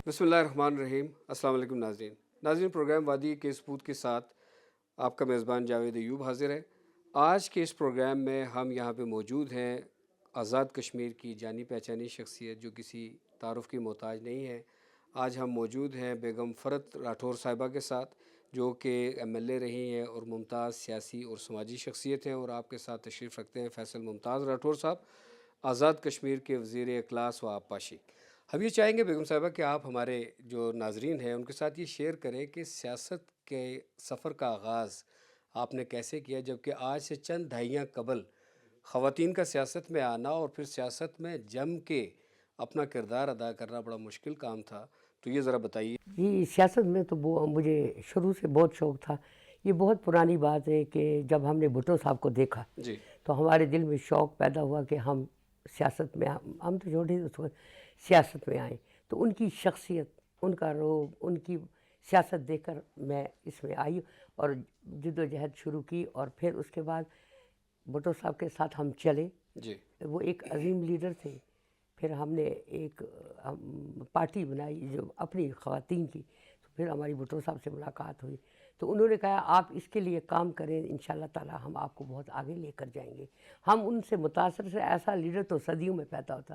بسم اللہ الرحمن الرحیم۔ السلام علیکم ناظرین پروگرام وادی کے ثبوت کے ساتھ آپ کا میزبان جاوید ایوب حاضر ہے۔ آج کے اس پروگرام میں ہم یہاں پہ موجود ہیں آزاد کشمیر کی جانی پہچانی شخصیت جو کسی تعارف کی محتاج نہیں ہے۔ آج ہم موجود ہیں بیگم فرت راٹھور صاحبہ کے ساتھ جو کہ ایم ایل اے رہی ہیں اور ممتاز سیاسی اور سماجی شخصیت ہیں، اور آپ کے ساتھ تشریف رکھتے ہیں فیصل ممتاز راٹھور صاحب، آزاد کشمیر کے وزیر اخلاص و آبپاشی۔ ہم یہ چاہیں گے بیگم صاحبہ کہ آپ ہمارے جو ناظرین ہیں ان کے ساتھ یہ شیئر کریں کہ سیاست کے سفر کا آغاز آپ نے کیسے کیا، جبکہ آج سے چند دہائیاں قبل خواتین کا سیاست میں آنا اور پھر سیاست میں جم کے اپنا کردار ادا کرنا بڑا مشکل کام تھا، تو یہ ذرا بتائیے۔ جی، سیاست میں تو مجھے شروع سے بہت شوق تھا۔ یہ بہت پرانی بات ہے کہ جب ہم نے بھٹو صاحب کو دیکھا جی تو ہمارے دل میں شوق پیدا ہوا کہ ہم سیاست میں، ہم تو چھوٹے اس وقت سیاست میں آئیں، تو ان کی شخصیت، ان کا روب، ان کی سیاست دیکھ کر میں اس میں آئی اور جد و جہد شروع کی، اور پھر اس کے بعد بھٹو صاحب کے ساتھ ہم چلے۔ جی وہ ایک عظیم لیڈر تھے۔ پھر ہم نے ایک پارٹی بنائی جو اپنی خواتین کی، تو پھر ہماری بھٹو صاحب سے ملاقات ہوئی تو انہوں نے کہا آپ اس کے لیے کام کریں، انشاءاللہ تعالی ہم آپ کو بہت آگے لے کر جائیں گے۔ ہم ان سے متاثر سے، ایسا لیڈر تو صدیوں میں پیدا ہوتا،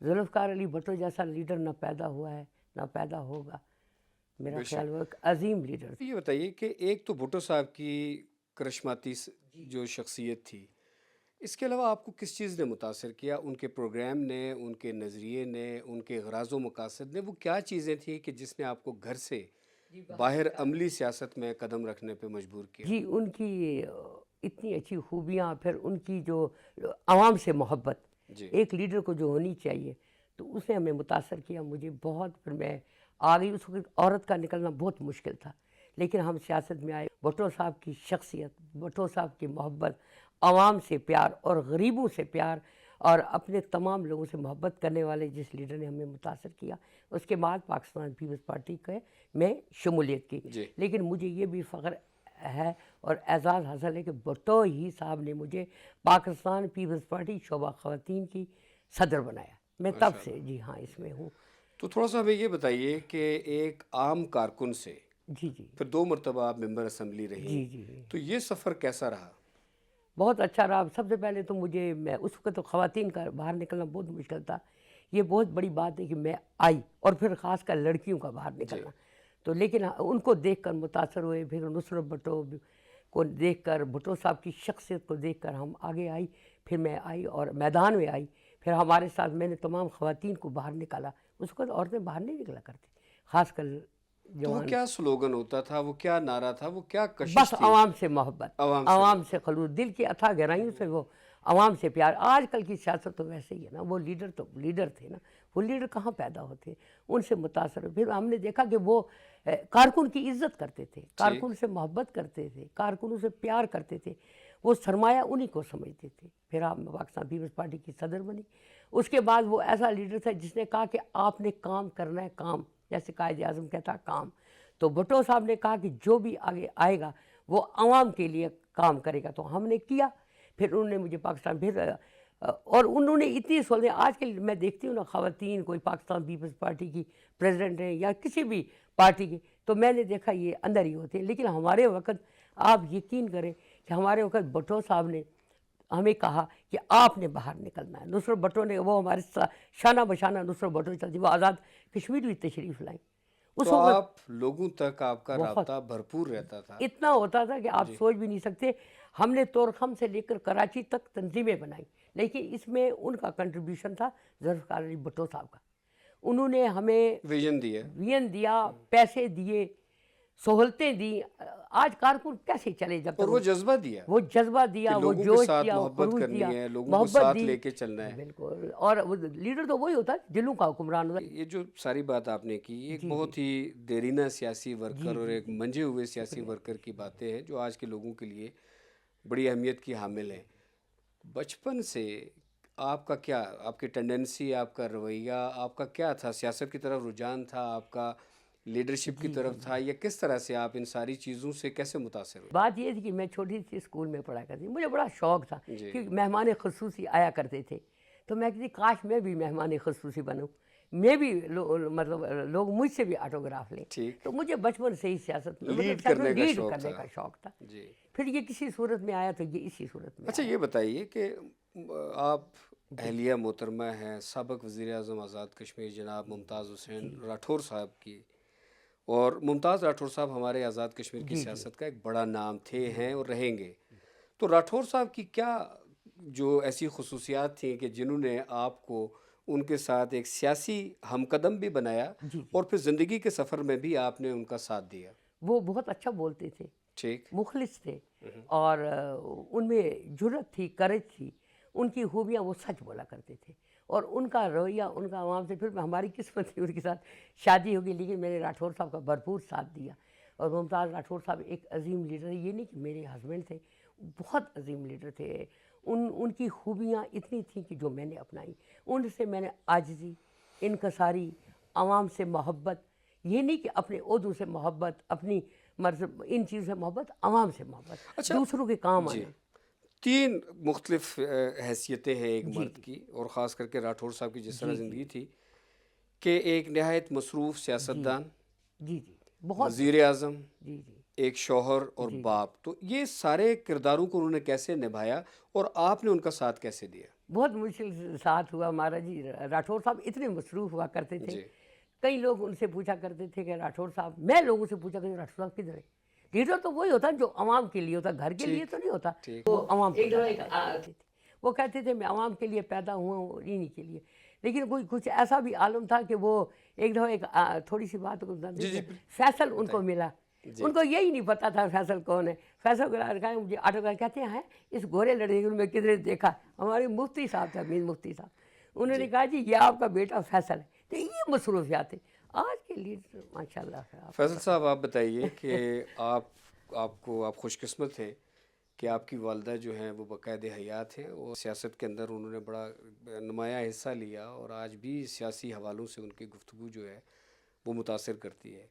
ذوالفقار علی بھٹو جیسا لیڈر نہ پیدا ہوا ہے نہ پیدا ہوگا۔ میرا خیال وہ ایک عظیم لیڈر تھا۔ یہ بتائیے کہ ایک تو بھٹو صاحب کی کرشماتی جو شخصیت تھی، اس کے علاوہ آپ کو کس چیز نے متاثر کیا؟ ان کے پروگرام نے، ان کے نظریے نے، ان کے غراض و مقاصد نے، وہ کیا چیزیں تھیں کہ جس نے آپ کو گھر سے باہر عملی سیاست میں قدم رکھنے پہ مجبور کیا؟ جی، ان کی اتنی اچھی خوبیاں، پھر ان کی جو عوام سے محبت، جی ایک لیڈر کو جو ہونی چاہیے، تو اس نے ہمیں متاثر کیا مجھے بہت۔ پھر میں آ گئی، اس وقت عورت کا نکلنا بہت مشکل تھا، لیکن ہم سیاست میں آئے۔ بھٹو صاحب کی شخصیت، بھٹو صاحب کی محبت، عوام سے پیار اور غریبوں سے پیار اور اپنے تمام لوگوں سے محبت کرنے والے جس لیڈر نے ہمیں متاثر کیا، اس کے بعد پاکستان پیپلز پارٹی کے میں شمولیت کی۔ جی لیکن مجھے یہ بھی فخر ہے اور اعزاز حاصل ہے کہ بھٹو ہی صاحب نے مجھے پاکستان پیپلز پارٹی شعبہ خواتین کی صدر بنایا۔ میں تب سے جی ہاں اس میں ہوں۔ تو تھوڑا سا ہمیں یہ بتائیے کہ ایک عام کارکن سے جی جی پھر 2 مرتبہ آپ ممبر اسمبلی رہی، جی جی تو یہ سفر کیسا رہا؟ بہت اچھا رہا۔ سب سے پہلے تو میں اس وقت تو خواتین کا باہر نکلنا بہت مشکل تھا۔ یہ بہت بڑی بات ہے کہ میں آئی، اور پھر خاص کر لڑکیوں کا باہر نکلنا، تو لیکن ان کو دیکھ کر متاثر ہوئے۔ پھر نصرت بھٹو کو دیکھ کر، بھٹو صاحب کی شخصیت کو دیکھ کر ہم آگے آئی۔ پھر میں آئی اور میدان میں آئی، پھر ہمارے ساتھ میں نے تمام خواتین کو باہر نکالا۔ اس وقت عورتیں باہر نہیں نکلا کرتی، خاص کر تو وہ جوان۔ کیا سلوگن ہوتا تھا، وہ کیا نعرہ تھا، وہ کیا بس کشش تھی؟ عوام سے محبت، عوام عوام سے خلوص، دل کی اتھا گہرائیوں سے وہ عوام سے پیار۔ آج کل کی سیاست تو ویسے ہی ہے نا، وہ لیڈر تو لیڈر تھے نا، وہ لیڈر کہاں پیدا ہوتے، ان سے متاثر ہوئے۔ پھر ہم نے دیکھا کہ وہ کارکن کی عزت کرتے تھے، کارکن سے محبت کرتے تھے، کارکنوں سے پیار کرتے تھے، وہ سرمایہ انہی کو سمجھتے تھے۔ پھر آپ پاکستان پیپلز پارٹی کی صدر بنی۔ اس کے بعد وہ ایسا لیڈر تھا جس نے کہا کہ آپ نے کام کرنا ہے، کام جیسے قائد اعظم کہتا کام۔ تو بھٹو صاحب نے کہا کہ جو بھی آگے آئے گا وہ عوام کے لیے کام کرے گا، تو ہم نے کیا۔ پھر انہوں نے مجھے پاکستان اور انہوں نے اتنی سہولتیں، آج کے میں دیکھتی ہوں نا، خواتین کوئی پاکستان پیپلز پارٹی کی پریزیڈنٹ ہیں یا کسی بھی پارٹی کی، تو میں نے دیکھا یہ اندر ہی ہوتے ہیں۔ لیکن ہمارے وقت آپ یقین کریں کہ ہمارے وقت بھٹو صاحب نے ہمیں کہا کہ آپ نے باہر نکلنا ہے۔ نصرت بھٹو نے، وہ ہمارے شانہ بشانہ نصرت بھٹو چلتی، وہ آزاد کشمیر بھی تشریف لائیں۔ اس تو وقت آپ لوگوں تک آپ کا بہت رابطہ بھرپور رہتا تھا؟ اتنا ہوتا تھا کہ آپ سوچ بھی نہیں سکتے۔ ہم نے طورخم سے لے کر کراچی تک تنظیمیں بنائی، لیکن اس میں ان کا کنٹریبیوشن تھا ذوالفقار علی بھٹو صاحب کا۔ انہوں نے ہمیں ویژن دیا، پیسے دیے، سہولتیں دی۔ آج کارکن کیسے چلے جب اور تک وہ جذبہ دیا وہ جذبہ دیا، کہ وہ لوگوں کے جوش ساتھ دیا، وہ محبت خروج کرنی دیا، ہے، لوگوں کو محبت ساتھ دی۔ لے کے چلنا ہے۔ بالکل، اور لیڈر تو وہی ہوتا ہے دلوں کا حکمران ہوتا ہے۔ یہ جو ساری بات آپ نے کی، ایک بہت ہی دیرینہ سیاسی ورکر اور ایک منجھے ہوئے سیاسی ورکر کی باتیں ہیں جو آج کے لوگوں کے لیے بڑی اہمیت کی حامل ہیں۔ بچپن سے آپ کا کیا، آپ کی ٹینڈنسی، آپ کا رویہ، آپ کا کیا تھا؟ سیاست کی طرف رجحان تھا آپ کا، لیڈرشپ کی طرف تھا، یا کس طرح سے آپ ان ساری چیزوں سے کیسے متاثر ہوئے؟ بات یہ تھی کہ میں چھوٹی سی اسکول میں پڑھا کرتی، مجھے بڑا شوق تھا جی کہ مہمان خصوصی آیا کرتے تھے، تو میں کہتی کاش میں بھی مہمان خصوصی بنوں۔ میں بھی مطلب لوگ مجھ سے بھی آٹوگراف لیں. ٹھیک. تو مجھے بچپن سے ہی سیاست میں لیڈ کرنے کا لیڈ شوق کرنے تھا. کا شوق تھا. جی. پھر یہ کسی صورت میں آیا تو یہ اسی صورت میں اچھا آیا. یہ بتائیے کہ آپ اہلیہ محترمہ ہیں سابق وزیر اعظم آزاد کشمیر جناب ممتاز حسین راٹھور صاحب کی، اور ممتاز راٹھور صاحب ہمارے آزاد کشمیر کی سیاست کا ایک بڑا نام تھے، ہیں اور رہیں گے. تو راٹھور صاحب کی کیا جو ایسی خصوصیات تھیں کہ جنہوں نے آپ کو ان کے ساتھ ایک سیاسی ہم قدم بھی بنایا اور پھر زندگی کے سفر میں بھی آپ نے ان کا ساتھ دیا؟ وہ بہت اچھا بولتے تھے، ٹھیک. مخلص تھے، اور ان میں جرأت تھی، کرج تھی. ان کی خوبیاں وہ سچ بولا کرتے تھے، اور ان کا رویہ، ان کا عوام سے، پھر ہماری قسمت تھی ان کے ساتھ شادی ہوگی، لیکن میں نے راٹھور صاحب کا بھرپور ساتھ دیا. اور ممتاز راٹھور صاحب ایک عظیم لیڈر ہے، یہ نہیں کہ میرے ہسبینڈ تھے، بہت عظیم لیڈر تھے. ان کی خوبیاں اتنی تھیں کہ جو میں نے اپنائی. ان سے میں نے عاجزی، انکساری، عوام سے محبت، یہ نہیں کہ اپنے عہدوں سے محبت، اپنی مرض، ان چیزوں سے محبت، عوام سے محبت، دوسروں کے کام آنا. تین مختلف حیثیتیں ہیں ایک مرد کی، اور خاص کر کے راٹھور صاحب کی جس طرح زندگی تھی کہ ایک نہایت مصروف سیاستدان، جی جی بہت، وزیر اعظم، جی جی ایک شوہر اور باپ. تو یہ سارے کرداروں کو انہوں نے کیسے نبھایا اور آپ نے ان کا ساتھ کیسے دیا؟ بہت مشکل ساتھ ہوا ہمارا جی. راٹھور صاحب اتنے مصروف ہوا کرتے تھے، کئی لوگ ان سے پوچھا کرتے تھے کہ راٹھور صاحب، میں لوگوں سے پوچھا کہ راٹھور صاحب کدھر ہے؟ لیڈر تو وہی ہوتا جو عوام کے لیے ہوتا، گھر کے لیے تو نہیں ہوتا. وہ عوام وہ کہتے تھے میں عوام کے لیے پیدا ہوا ہوں، انہی کے لیے. لیکن کوئی کچھ ایسا بھی عالم تھا کہ وہ ایک دفعہ ایک تھوڑی سی بات کو فیصل ان کو ملا. ان کو یہی نہیں پتا تھا فیصل کون ہے. فیصل کو کہا مجھے آٹوگراف، کہتے ہیں اس گورے لڑکے کو میں کدھر دیکھا. ہمارے مفتی صاحب تھے، امین مفتی صاحب، انہوں نے کہا جی یہ آپ کا بیٹا فیصل ہے. تو یہ مصروفیات تھے آج کے لیڈر ماشاء اللہ. فیصل صاحب آپ بتائیے کہ آپ خوش قسمت ہیں کہ آپ کی والدہ جو ہیں وہ باقاعدہ حیات ہیں، اور سیاست کے اندر انہوں نے بڑا نمایاں حصہ لیا، اور آج بھی سیاسی حوالوں سے ان کی گفتگو جو ہے وہ متاثر کرتی ہے.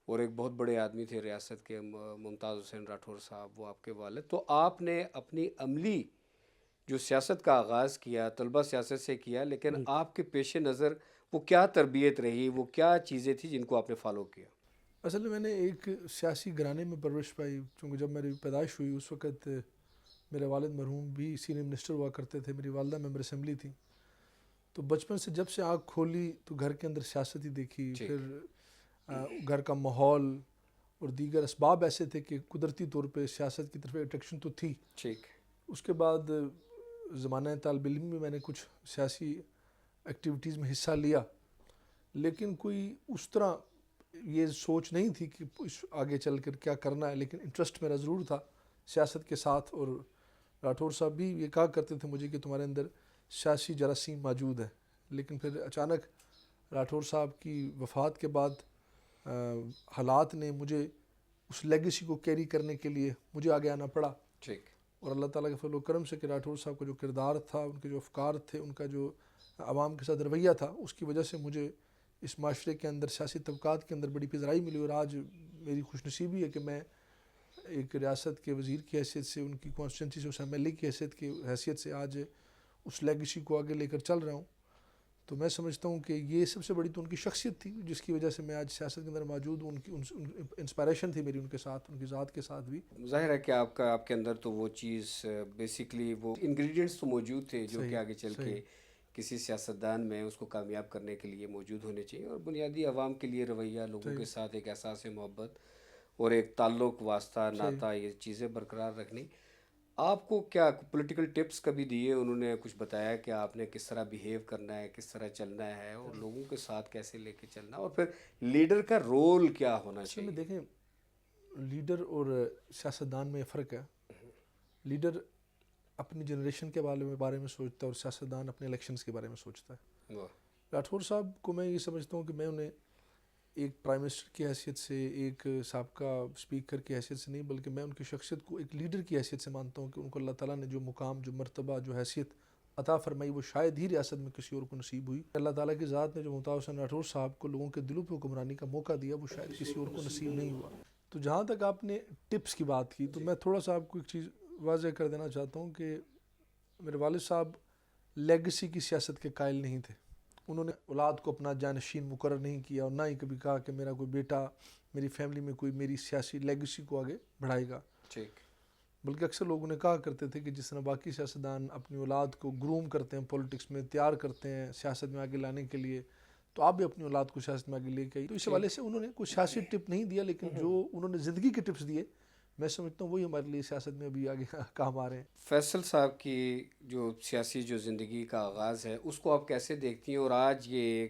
اور ایک بہت بڑے آدمی تھے ریاست کے ممتاز حسین راٹھور صاحب، وہ آپ کے والد. تو آپ نے اپنی عملی جو سیاست کا آغاز کیا، طلبہ سیاست سے کیا، لیکن آپ کے پیش نظر وہ کیا تربیت رہی، وہ کیا چیزیں تھیں جن کو آپ نے فالو کیا؟ اصل میں نے ایک سیاسی گھرانے میں پرورش پائی، چونکہ جب میری پیدائش ہوئی اس وقت میرے والد مرحوم بھی سینئر منسٹر ہوا کرتے تھے، میری والدہ ممبر اسمبلی تھیں. تو بچپن سے جب سے آنکھ کھولی تو گھر کے اندر سیاست ہی دیکھی. پھر گھر کا ماحول اور دیگر اسباب ایسے تھے کہ قدرتی طور پہ سیاست کی طرف اٹریکشن تو تھی. ٹھیک. اس کے بعد زمانہ طالب علم میں نے کچھ سیاسی ایکٹیویٹیز میں حصہ لیا، لیکن کوئی اس طرح یہ سوچ نہیں تھی کہ آگے چل کر کیا کرنا ہے. لیکن انٹرسٹ میرا ضرور تھا سیاست کے ساتھ، اور راٹھور صاحب بھی یہ کہا کرتے تھے مجھے کہ تمہارے اندر سیاسی جراثیم موجود ہے. لیکن پھر اچانک راٹھور صاحب کی وفات کے بعد حالات نے مجھے اس لیگیسی کو کیری کرنے کے لیے مجھے آگے آنا پڑا. ٹھیک. اور اللہ تعالیٰ کے فضل و کرم سے کہ راٹھور صاحب کا جو کردار تھا، ان کے جو افکار تھے، ان کا جو عوام کے ساتھ رویہ تھا، اس کی وجہ سے مجھے اس معاشرے کے اندر سیاسی طبقات کے اندر بڑی پذیرائی ملی. اور آج میری خوش نصیبی ہے کہ میں ایک ریاست کے وزیر کی حیثیت سے، ان کی کانسٹیٹوئنسی سے، اس ایم ایل اے کی حیثیت سے آج اس لیگیسی کو آگے لے کر چل رہا ہوں. تو میں سمجھتا ہوں کہ یہ سب سے بڑی تو ان کی شخصیت تھی جس کی وجہ سے میں آج سیاست کے اندر موجود ہوں. ان کی انسپائریشن تھی میری ان کے ساتھ، ان کی ذات کے ساتھ بھی. ظاہر ہے کہ آپ کے اندر تو وہ چیز بیسیکلی وہ انگریڈینٹس تو موجود تھے جو کہ آگے چل کے کسی سیاستدان میں اس کو کامیاب کرنے کے لیے موجود ہونے چاہیے. اور بنیادی عوام کے لیے رویہ، لوگوں کے ساتھ ایک احساس محبت اور ایک تعلق، واسطہ، ناطہ، یہ چیزیں برقرار رکھنی. آپ کو کیا پولیٹیکل ٹپس کبھی دیے؟ انہوں نے کچھ بتایا کہ آپ نے کس طرح بیہیو کرنا ہے، کس طرح چلنا ہے، اور لوگوں کے ساتھ کیسے لے کے چلنا، اور پھر لیڈر کا رول کیا ہونا چاہیے؟ دیکھیں، لیڈر اور سیاستدان میں فرق ہے. لیڈر اپنی جنریشن کے بارے میں سوچتا ہے، اور سیاستدان اپنے الیکشنز کے بارے میں سوچتا ہے. راٹھور صاحب کو میں یہ سمجھتا ہوں کہ میں انہیں ایک پرائم منسٹر کی حیثیت سے، ایک سابقہ اسپیکر کی حیثیت سے نہیں، بلکہ میں ان کی شخصیت کو ایک لیڈر کی حیثیت سے مانتا ہوں کہ ان کو اللہ تعالیٰ نے جو مقام، جو مرتبہ، جو حیثیت عطا فرمائی، وہ شاید ہی ریاست میں کسی اور کو نصیب ہوئی. اللہ تعالیٰ کی ذات نے جو ممتاز حسین راٹھور صاحب کو لوگوں کے دلوں پہ حکمرانی کا موقع دیا، وہ شاید کسی اور کو نصیب نہیں ہوا. تو جہاں تک آپ نے ٹپس کی بات کی، تو میں تھوڑا سا آپ کو ایک چیز واضح کر دینا چاہتا ہوں کہ میرے والد صاحب لیگیسی کی سیاست کے قائل نہیں تھے. انہوں نے اولاد کو اپنا جانشین مقرر نہیں کیا اور نہ ہی کبھی کہا کہ میرا کوئی بیٹا میری فیملی میں کوئی میری سیاسی لیگیسی کو آگے بڑھائے گا. ٹھیک. بلکہ اکثر لوگ انہیں کہا کرتے تھے کہ جس طرح باقی سیاستدان اپنی اولاد کو گروم کرتے ہیں پولیٹکس میں، تیار کرتے ہیں سیاست میں آگے لانے کے لیے، تو آپ بھی اپنی اولاد کو سیاست میں آگے لے کے آئی. تو اس حوالے سے انہوں نے کوئی سیاسی ٹپ نہیں دیا، لیکن جو انہوں نے زندگی کے ٹپس دیے میں سمجھتا ہوں وہی ہمارے لیے سیاست میں ابھی آگے کام آ رہے ہیں. فیصل صاحب کی جو سیاسی جو زندگی کا آغاز ہے اس کو آپ کیسے دیکھتی ہیں، اور آج یہ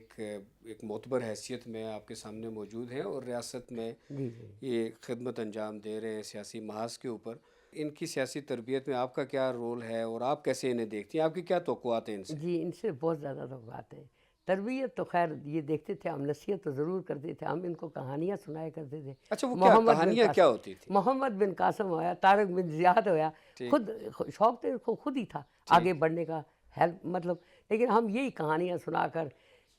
ایک معتبر حیثیت میں آپ کے سامنے موجود ہیں اور ریاست میں یہ خدمت انجام دے رہے ہیں سیاسی محاذ کے اوپر، ان کی سیاسی تربیت میں آپ کا کیا رول ہے اور آپ کیسے انہیں دیکھتی ہیں، آپ کی کیا توقعات ہیں ان سے؟ جی ان سے بہت زیادہ توقعات ہیں. تربیت تو خیر یہ دیکھتے تھے ہم، نصیحت تو ضرور کرتے تھے ہم، ان کو کہانیاں سنایا کرتے تھے. اچھا وہ کیا کہانیاں کیا ہوتی تھی؟ محمد بن قاسم ہویا، طارق بن زیاد ہویا، خود شوق تو ان کو خود ہی تھا آگے بڑھنے کا، ہیلپ مطلب، لیکن ہم یہی کہانیاں سنا کر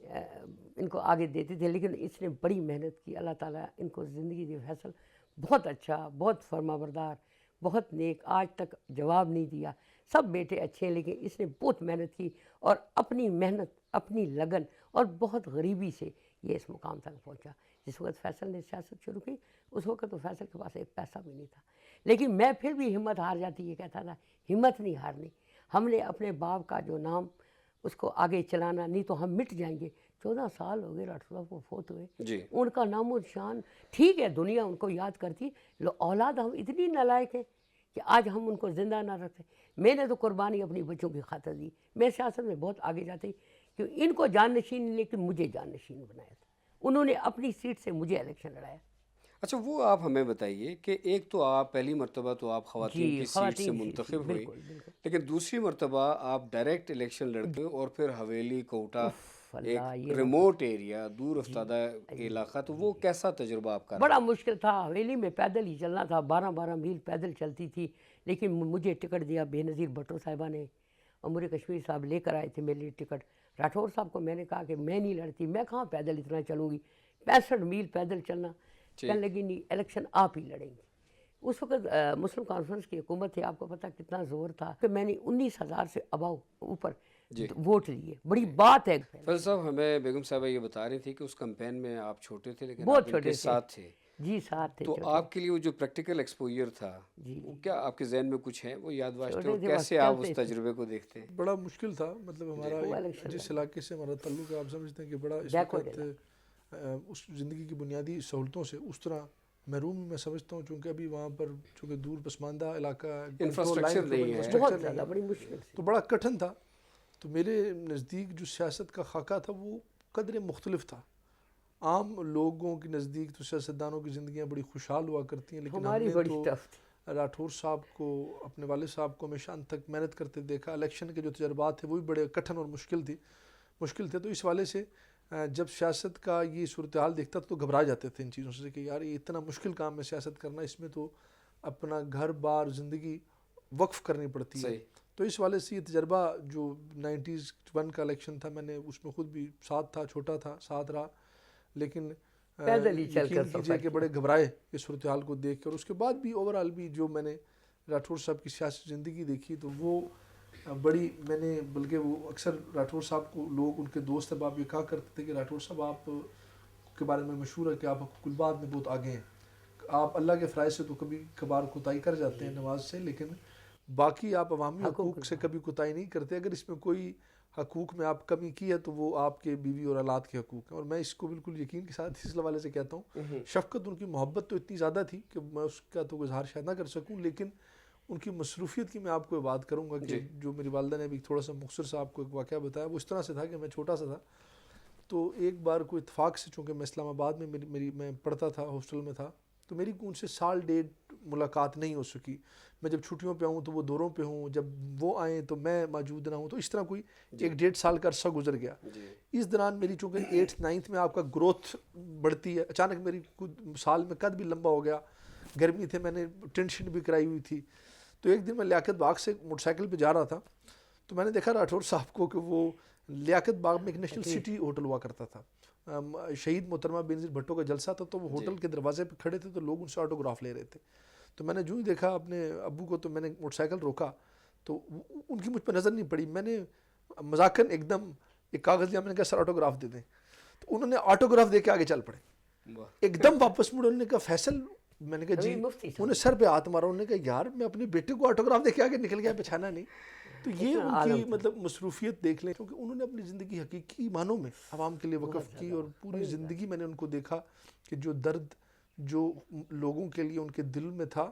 ان کو آگے دیتے تھے. لیکن اس نے بڑی محنت کی، اللہ تعالیٰ ان کو زندگی دی. فیصل بہت اچھا، بہت فرما بردار، بہت نیک، آج تک جواب نہیں دیا. سب بیٹے اچھے ہیں لیکن اس نے بہت محنت کی اور اپنی محنت، اپنی لگن اور بہت غریبی سے یہ اس مقام تک پہنچا. جس وقت فیصل نے سیاست شروع کی اس وقت تو فیصل کے پاس ایک پیسہ بھی نہیں تھا، لیکن میں پھر بھی ہمت ہار جاتی، یہ کہتا تھا ہمت نہیں ہارنی، ہم نے اپنے باپ کا جو نام اس کو آگے چلانا، نہیں تو ہم مٹ جائیں گے. 14 سال ہو گئے راٹھور صاحب کو فوت ہوئے، ان کا نام و نشان، ٹھیک ہے دنیا ان کو یاد کرتی، اولاد ہم اتنی نالائق ہیں کہ آج ہم ان کو زندہ نہ رکھتے. میں نے تو قربانی اپنی بچوں کی خاطر دی. میں سیاست میں بہت آگے جاتی کہ ان کو جان نشین، لیکن مجھے جان نشین بنایا تھا. انہوں نے اپنی سیٹ سے مجھے الیکشن لڑایا. اچھا وہ آپ ہمیں بتائیے کہ ایک تو آپ پہلی مرتبہ تو آپ خواتین کی سیٹ سے منتخب ہوئی، لیکن دوسری مرتبہ آپ ڈائریکٹ الیکشن لڑتے اور پھر حویلی، کوٹا، ایک ریموٹ ایریا، دور افتادہ علاقہ، تو وہ کیسا تجربہ آپ کا؟ بڑا مشکل تھا. حویلی میں پیدل ہی چلنا تھا، 12 میل پیدل چلتی تھی. لیکن مجھے ٹکٹ دیا بے نظیر بھٹو صاحبہ نے، عمر کشمیر صاحب لے کر آئے تھے میرے لیے ٹکٹ. راٹھور صاحب کو میں نے کہا کہ میں نہیں لڑتی، میں کہاں پیدل اتنا چلوں گی، 65 میل پیدل چلنا. کہنے لگی نہیں الیکشن آپ ہی لڑیں گے. اس وقت مسلم کانفرنس کی حکومت تھی، آپ کو پتہ کتنا زور تھا کہ میں نے 19,000 سے اباؤ اوپر ووٹ لیے. بڑی بات ہے. فیصل صاحب ہمیں بیگم صاحبہ یہ بتا رہی تھی کہ اس کمپین میں آپ چھوٹے تھے لیکن آپ ان کے ساتھ تھے. جی ساتھ تھے. تو آپ کے لیے وہ جو پریکٹیکل ایکسپوجر تھا وہ کیا آپ کے ذہن میں کچھ ہے، وہ یاد واشتے ہو، کیسے آپ اس تجربے کو دیکھتے ہیں؟ بڑا مشکل تھا. مطلب ہمارا جس علاقے سے ہمارا تعلق ہے، آپ سمجھتے ہیں کہ بڑا اس وقت اس زندگی کی بنیادی سہولتوں سے اس طرح محروم میں سمجھتا ہوں، چونکہ ابھی وہاں پر چونکہ دور پسماندہ علاقہ، انفراسٹرکچر نہیں ہے، بہت زیادہ بڑی مشکل، تو بڑا کٹھن تھا. تو میرے نزدیک جو سیاست کا خاکہ تھا وہ قدر مختلف تھا. عام لوگوں کے نزدیک تو سیاستدانوں کی زندگیاں بڑی خوشحال ہوا کرتی ہیں، لیکن ہم نے تو راٹھور صاحب کو، اپنے والد صاحب کو ہمیشہ انت تک محنت کرتے دیکھا. الیکشن کے جو تجربات تھے وہ بھی بڑے کٹھن اور مشکل تھے. تو اس والے سے جب سیاست کا یہ صورتحال دیکھتا تو گھبرا جاتے تھے ان چیزوں سے کہ یار یہ اتنا مشکل کام ہے سیاست کرنا، اس میں تو اپنا گھر بار زندگی وقف کرنی پڑتی ہے. تو اس والے سے یہ تجربہ جو 91 کا الیکشن تھا، میں نے اس میں خود بھی ساتھ تھا، چھوٹا تھا، ساتھ رہا، لیکن یقین کیجئے کہ بڑے گھبرائے اس صورتحال کو دیکھ کر. اس کے بعد بھی اوورآل بھی جو میں نے راٹھور صاحب کی سیاسی زندگی دیکھی تو وہ بڑی، میں نے بلکہ وہ اکثر راٹھور صاحب کو لوگ ان کے دوست احباب یہ کہا کرتے تھے کہ راٹھور صاحب آپ کے بارے میں مشہور ہے کہ آپ حقوق العباد میں بہت آگے ہیں. آپ اللہ کے فرائض سے تو کبھی کبھار کوتاہی کر جاتے ہیں نماز سے، لیکن باقی آپ عوامی حقوق سے کبھی کوتاہی نہیں کرتے. اگر اس میں کوئی حقوق میں آپ کمی کی ہے تو وہ آپ کے بیوی اور اولاد کے حقوق ہیں. اور میں اس کو بالکل یقین کے ساتھ اس حوالے سے کہتا ہوں، شفقت ان کی محبت تو اتنی زیادہ تھی کہ میں اس کا تو اظہار شاید نہ کر سکوں، لیکن ان کی مصروفیت کی میں آپ کو بات کروں گا کہ جو میری والدہ نے بھی تھوڑا سا مختصر سا آپ کو ایک واقعہ بتایا، وہ اس طرح سے تھا کہ میں چھوٹا سا تھا. تو ایک بار کوئی اتفاق سے، چونکہ میں اسلام آباد میں میں پڑھتا تھا، ہاسٹل میں تھا، تو میری ان سے سال ڈیڑھ ملاقات نہیں ہو سکی. میں جب چھٹیوں پہ آؤں تو وہ دوروں پہ ہوں، جب وہ آئیں تو میں موجود نہ ہوں. تو اس طرح کوئی 1.5 سال کا عرصہ گزر گیا. اس دوران میری چونکہ 8th 9th میں آپ کا گروتھ بڑھتی ہے، اچانک میری سال میں قد بھی لمبا ہو گیا. گرمی تھے، میں نے ٹینشن بھی کرائی ہوئی تھی. تو ایک دن میں لیاقت باغ سے موٹر سائیکل پہ جا رہا تھا، تو میں نے دیکھا راٹھور صاحب کو کہ وہ لیاقت باغ میں ایک نیشنل سٹی ہوٹل ہوا کرتا تھا، شہید محترمہ بینظیر بھٹو کا جلسہ تھا. تو وہ ہوٹل کے دروازے پہ کھڑے تھے تو لوگ ان سے آٹوگراف لے رہے تھے. تو میں نے جو ہی دیکھا اپنے ابو کو، تو میں نے موٹر سائیکل روکا تو ان کی مجھ پہ نظر نہیں پڑی. میں نے مذاکراً ایک دم ایک کاغذ لیا, میں نے کہا سر آٹوگراف دے دیں, تو انہوں نے آٹوگراف دے کے آگے چل پڑے. ایک دم واپس مڑے, انہوں نے کہا فیصل, میں نے کہا جی, انہوں نے سر پہ ہاتھ مارا, انہوں نے کہا یار میں اپنے بیٹے کو آٹوگراف دے کے آگے نکل گیا, پہچانا نہیں. تو یہ ان کی مطلب مصروفیت دیکھ لیں, کیونکہ انہوں نے اپنی زندگی حقیقی معنوں میں عوام کے لیے وقف کی, اور پوری زندگی میں نے ان کو دیکھا کہ جو درد جو لوگوں کے لیے ان کے دل میں تھا,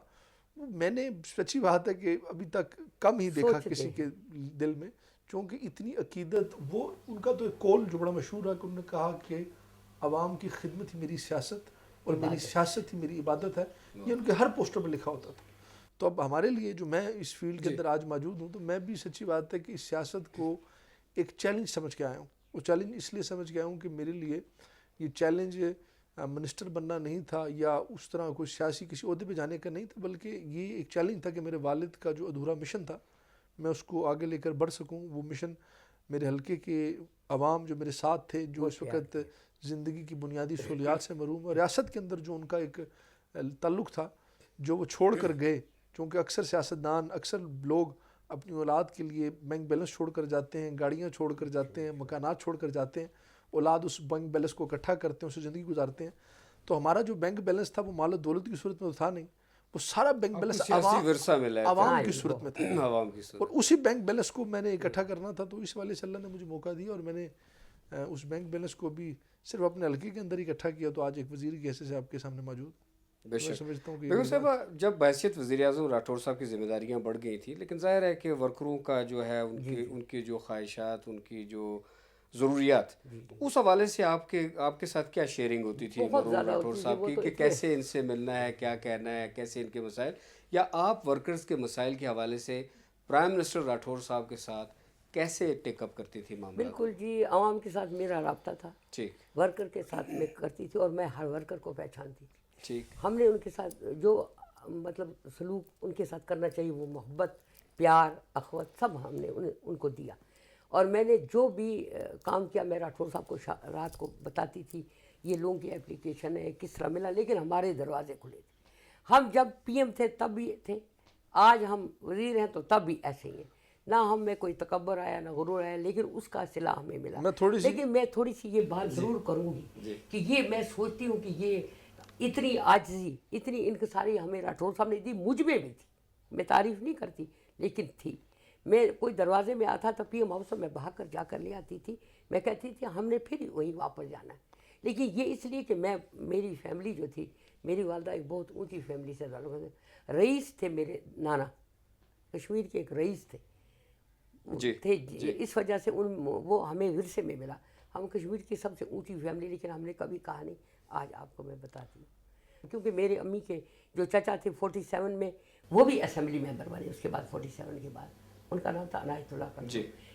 میں نے سچی بات ہے کہ ابھی تک کم ہی دیکھا کسی کے دل میں, چونکہ اتنی عقیدت. وہ ان کا تو ایک قول جو بڑا مشہور ہے کہ انہوں نے کہا کہ عوام کی خدمت ہی میری سیاست اور میری سیاست ہی میری عبادت ہے. یہ ان کے ہر پوسٹر پہ لکھا ہوتا تھا. تو اب ہمارے لیے جو میں اس فیلڈ کے اندر آج موجود ہوں, تو میں بھی سچی بات ہے کہ اس سیاست کو ایک چیلنج سمجھ کے آیا ہوں. وہ چیلنج اس لیے سمجھ کے آیا ہوں کہ میرے لیے یہ چیلنج منسٹر بننا نہیں تھا یا اس طرح کوئی سیاسی کسی عہدے پہ جانے کا نہیں تھا, بلکہ یہ ایک چیلنج تھا کہ میرے والد کا جو ادھورا مشن تھا میں اس کو آگے لے کر بڑھ سکوں. وہ مشن میرے حلقے کے عوام جو میرے ساتھ تھے, جو اس وقت زندگی کی بنیادی سہولیات سے محروم, اور ریاست کے اندر جو ان کا ایک تعلق تھا جو وہ چھوڑ کر گئے. چونکہ اکثر سیاستدان, اکثر لوگ اپنی اولاد کے لیے بینک بیلنس چھوڑ کر جاتے ہیں, گاڑیاں چھوڑ کر جاتے ہیں, مکانات چھوڑ کر جاتے ہیں, اولاد اس بینک بیلنس کو اکٹھا کرتے ہیں, اس سے زندگی گزارتے ہیں. تو ہمارا جو بینک بیلنس تھا وہ مال و دولت کی صورت میں تو تھا نہیں, وہ سارا بینک بیلنس عوام کی صورت میں تھا, اور اسی بینک بیلنس کو میں نے اکٹھا کرنا تھا. تو اس والے سے اللہ نے مجھے موقع دیا, اور میں نے اس بینک بیلنس کو بھی صرف اپنے حلقے کے اندر ہی اکٹھا کیا. تو آج ایک وزیر کی حیثیت سے آپ کے سامنے موجود. بے شک. بیگم صاحبہ, جب بحیثیت وزیر اعظم راٹھور صاحب کی ذمہ داریاں بڑھ گئی تھیں, لیکن ظاہر ہے کہ ورکروں کا جو ہے ان کی جو خواہشات, ان کی جو ضروریات, اس حوالے سے آپ کے ساتھ کیا شیئرنگ ہوتی تھی مرحوم راٹھور صاحب کی, کہ کیسے ان سے ملنا ہے, کیا کہنا ہے, کیسے ان کے مسائل, یا آپ ورکرز کے مسائل کے حوالے سے پرائم منسٹر راٹھور صاحب کے ساتھ کیسے ٹیک اپ کرتی تھی معاملہ؟ بالکل جی, عوام کے ساتھ میرا رابطہ تھا, ٹھیک, ورکر کے ساتھ میں کرتی تھی, اور میں ہر ورکر کو پہچانتی تھی. ٹھیک, ہم نے ان کے ساتھ جو مطلب سلوک ان کے ساتھ کرنا چاہیے, وہ محبت, پیار, اخوت سب ہم نے ان کو دیا. اور میں نے جو بھی کام کیا, میں راٹھور صاحب کو رات کو بتاتی تھی یہ لوگوں کی اپلیکیشن ہے, کس طرح ملا, لیکن ہمارے دروازے کھلے تھے. ہم جب پی ایم تھے تب بھی تھے, آج ہم وزیر ہیں تو تب بھی ایسے ہی ہیں. نہ ہم میں کوئی تکبر آیا, نہ غرور آیا, لیکن اس کا صلہ ہمیں ملا. لیکن میں تھوڑی سی یہ بات ضرور کروں گی کہ یہ میں سوچتی ہوں کہ یہ اتنی عاجزی, اتنی انکساری ہمیں راٹھور صاحب نے دی, مجھ میں بھی تھی. میں تعریف نہیں کرتی لیکن تھی. میں کوئی دروازے میں آتا تھا پی ایم ہاؤس میں, بھاگ کر جا کر لے آتی تھی. میں کہتی تھی ہم نے پھر وہی واپس جانا ہے. لیکن یہ اس لیے کہ میری فیملی جو تھی, میری والدہ ایک بہت اونچی فیملی سے تعلق ہے. رئیس تھے میرے نانا, کشمیر کے ایک رئیس تھے تھے اس وجہ سے وہ ہمیں ورثے میں ملا. ہم کشمیر کی سب سے اونچی فیملی, لیکن ہم نے کبھی کہا نہیں. آج آپ کو میں بتاتی ہوں, کیونکہ میرے امی کے جو چچا تھے 47 میں وہ بھی اسمبلی ممبر بنے. اس کے بعد 47 کے بعد ان کا نام تھا عنایت اللہ کا.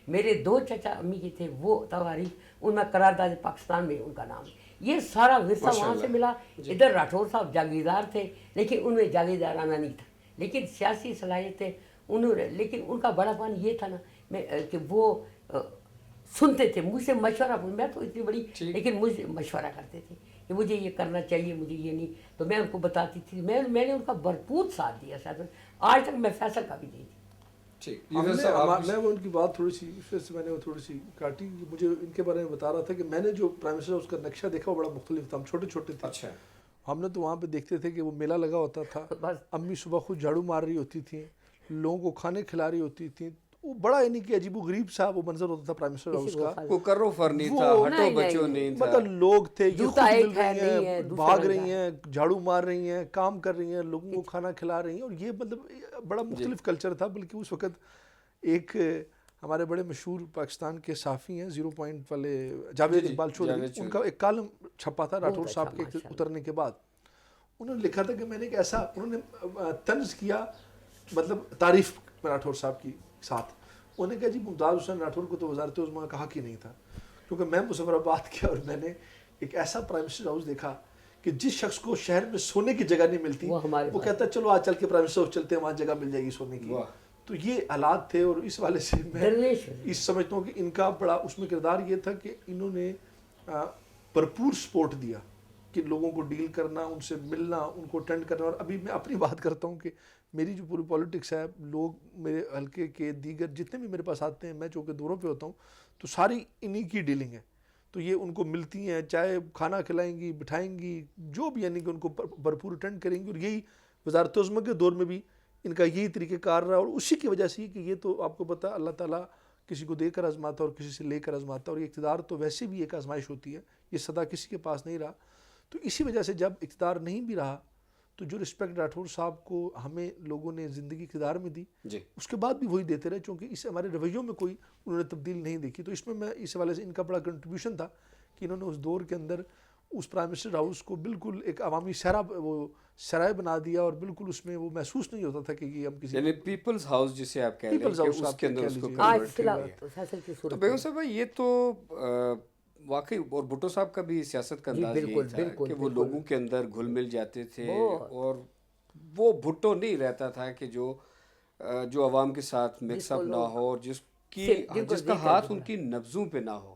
میرے 2 چچا امی کے تھے, وہ تواریخ ان میں قرارداد پاکستان میں ان کا نام. یہ سارا ورثہ وہاں سے ملا. ادھر راٹھور صاحب جاگیردار تھے, لیکن ان میں جاگیردارانہ نہیں تھا, لیکن سیاسی صلاحیتیں انہوں نے. لیکن ان کا بڑا پن یہ تھا نا کہ وہ سنتے تھے مجھ سے مشورہ. میں تو اتنی بڑی, لیکن مجھ سے مشورہ کرتے تھے کہ مجھے یہ کرنا چاہیے, مجھے یہ نہیں. تو میں ان کو بتاتی تھی. میں نے ان کا بھرپور ساتھ دیا ساتھ. آج تک میں فیصل کا بھی دی تھی. میں وہ ان کی بات تھوڑی سی اس وجہ سے میں نے وہ تھوڑی سی کاٹی. مجھے ان کے بارے میں بتا رہا تھا کہ میں نے جو پرائم منسٹر اس کا نقشہ دیکھا وہ بڑا مختلف تھا. ہم چھوٹے چھوٹے تھے. اچھا, ہم نے تو وہاں پہ دیکھتے تھے کہ وہ میلہ لگا ہوتا تھا, امی صبح خود جھاڑو مار رہی ہوتی تھیں, لوگوں کو کھانے کھلا رہی ہوتی تھیں. وہ بڑا یعنی کہ عجیب و غریب سا وہ منظر ہوتا تھا پرائم منسٹر ہاؤس کا. کوئی کرو فر نہیں تھا, ہٹو بچو نہیں تھا, مطلب لوگ تھے یہ خود مل رہی ہیں, بھاگ رہی ہیں, جھاڑو مار رہی ہیں, کام کر رہی ہیں, لوگوں کو کھانا کھلا رہی ہیں. اور یہ مطلب بڑا مختلف کلچر تھا. بلکہ اس وقت ایک ہمارے بڑے مشہور پاکستان کے صحافی ہیں 0 پوائنٹ والے جاوید اقبال چودھری, ان کا ایک کالم چھپا تھا راٹھور صاحب کے اترنے کے بعد. انہوں نے لکھا تھا کہ میں نے ایک ایسا, انہوں نے طنز کیا مطلب تعریف راٹھور صاحب کی ساتھ. انہوں نے کہا جی ممتاز حسین راٹھور کو تو وزارت عظمیٰ کا حق ہی نہیں تھا, کیونکہ میں مظفر آباد کیا اور میں نے ایک ایسا پرائم منسٹر ہاؤس دیکھا کہ جس شخص کو شہر میں سونے کی جگہ نہیں ملتی وہ کہتا ہے چلو آج چل کے پرائم منسٹر ہاؤس چلتے ہیں, وہاں جگہ مل جائے گی سونے کی. تو یہ حالات تھے. اور اس والے سے میں اس سمجھتا ہوں کہ ان کا بڑا اس میں کردار یہ تھا کہ انہوں نے بھرپور سپورٹ دیا کہ لوگوں کو ڈیل کرنا, ان سے ملنا, ان کو اٹینڈ کرنا. اور ابھی میں اپنی بات کرتا ہوں کہ میری جو پوری پالیٹکس ہے, لوگ میرے حلقے کے دیگر جتنے بھی میرے پاس آتے ہیں, میں چونکہ دوروں پہ ہوتا ہوں, تو ساری انہی کی ڈیلنگ ہے. تو یہ ان کو ملتی ہیں, چائے کھانا کھلائیں گی, بٹھائیں گی, جو بھی یعنی کہ ان کو بھرپور اٹینڈ کریں گی. اور یہی وزارت عظمیٰ کے دور میں بھی ان کا یہی طریقہ کار رہا, اور اسی کی وجہ سے کہ یہ تو آپ کو پتہ اللہ تعالیٰ کسی کو دے کر آزماتا اور کسی سے لے کر آزماتا, اور یہ اقتدار تو ویسے بھی ایک آزمائش ہوتی ہے, یہ سدا کسی کے پاس نہیں رہا. تو اسی وجہ سے جب اقتدار نہیں بھی رہا تو جو رسپیکٹ راٹھور صاحب کو ہمیں لوگوں نے زندگی اقتدار میں دی, اس کے بعد بھی وہی دیتے رہے, چونکہ اس ہمارے رویوں میں کوئی انہوں نے تبدیل نہیں دیکھی. تو اس میں اس حوالے سے ان کا بڑا کنٹریبیوشن تھا کہ انہوں نے اس دور کے اندر اس پرائم منسٹر ہاؤس کو بالکل ایک عوامی سرائے بنا دیا, اور بالکل اس میں وہ محسوس نہیں ہوتا تھا کہ یہ ہم کسی یعنی پیپلز ہاؤس جسے آپ کہہ رہے ہیں کہ اس کے اندر اس کو آج کنورٹ فی کیا الحال گیا. فیصل کی تو صورت بیگم صاحبہ یہ تو واقعی, اور بھٹو صاحب کا بھی سیاست کا انداز یہی تھا کہ وہ لوگوں کے اندر گھل مل جاتے تھے, اور وہ بھٹو نہیں رہتا تھا کہ جو عوام کے ساتھ مکس اپ نہ ہو, اور جس کا ہاتھ ان کی نبضوں پہ نہ ہو.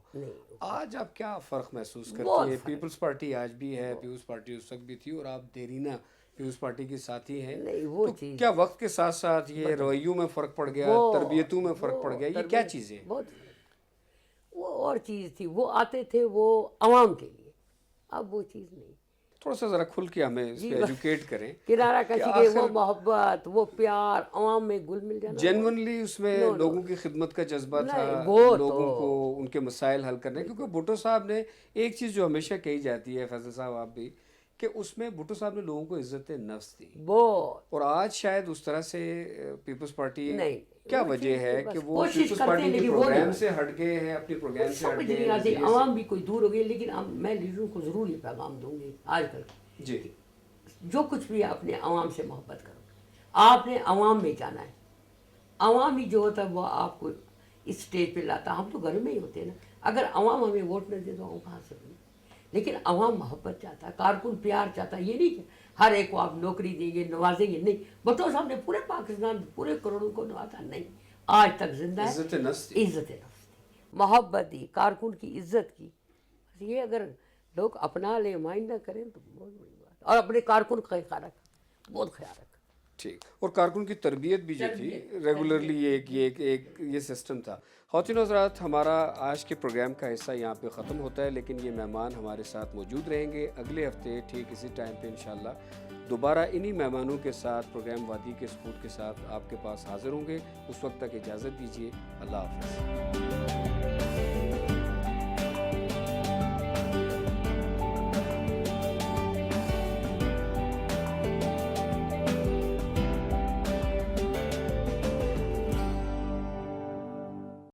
آج آپ کیا فرق محسوس کرتی ہیں؟ پیپلز پارٹی آج بھی ہے, پیپلز پارٹی اس وقت بھی تھی, اور آپ دیرینہ پیپلز پارٹی کے ساتھی ہیں. تو کیا وقت کے ساتھ ساتھ یہ رویوں میں فرق پڑ گیا, تربیتوں میں فرق پڑ گیا, یہ کیا چیزیں ہیں؟ وہ اور چیز تھی, وہ آتے تھے وہ عوام کے لیے, اب وہ چیز نہیں. تھوڑا سا ذرا کھل کے ہمیں اس پہ ایجوکیٹ کریں. کنارہ کشی کے وہ محبت, وہ پیار, عوام میں گل مل جانا, جینونلی اس میں لوگوں کی خدمت کا جذبہ تھا, لوگوں کو ان کے مسائل حل کرنے. کیونکہ بھٹو صاحب نے ایک چیز جو ہمیشہ کہی جاتی ہے, فیصل صاحب آپ بھی, کہ اس میں بھٹو صاحب نے لوگوں کو عزت نفس دی, اور آج شاید اس طرح سے پیپلز پارٹی, کیا وجہ ہے کہ وہ پیپلز پارٹی کے پروگرام سے ہٹ گئے ہیں, اپنے پروگرام سے ہٹ گئے ہیں؟ عوام بھی کوئی دور ہو گئی. لیکن میں لیڈروں کو ضرور یہ پیغام دوں گی آج کل, جی, جو کچھ بھی اپنے عوام سے محبت کرو, آپ نے عوام میں جانا ہے. عوام ہی جو ہوتا ہے وہ آپ کو اس سٹیج پہ لاتا. ہم تو گھر میں ہی ہوتے ہیں نا, اگر عوام ہمیں ووٹ نہ دے تو ہم کہاں سے بنیں. لیکن عوام محبت چاہتا ہے, کارکن پیار چاہتا ہے. یہ نہیں کہ ہر ایک کو آپ نوکری دیں گے, نوازیں گے, نہیں. بھٹو صاحب نے پورے پاکستان پورے کروڑوں کو نوازا نہیں, آج تک زندہ ہے. عزت نفس تھی, محبت دی, کارکن کی عزت کی. یہ اگر لوگ اپنا لیں, مائنڈ نہ کریں تو بہت بڑی بات. اور اپنے کارکن کا خیال رکھا, بہت خیال رکھا. ٹھیک. اور کارکن کی تربیت بھی جو تھی ریگولرلی یہ سسٹم تھا. خواتین و حضرات, ہمارا آج کے پروگرام کا حصہ یہاں پہ ختم ہوتا ہے, لیکن یہ مہمان ہمارے ساتھ موجود رہیں گے. اگلے ہفتے ٹھیک اسی ٹائم پہ انشاءاللہ دوبارہ انہی مہمانوں کے ساتھ پروگرام وادی کے سپورٹ کے ساتھ آپ کے پاس حاضر ہوں گے. اس وقت تک اجازت دیجیے. اللہ حافظ.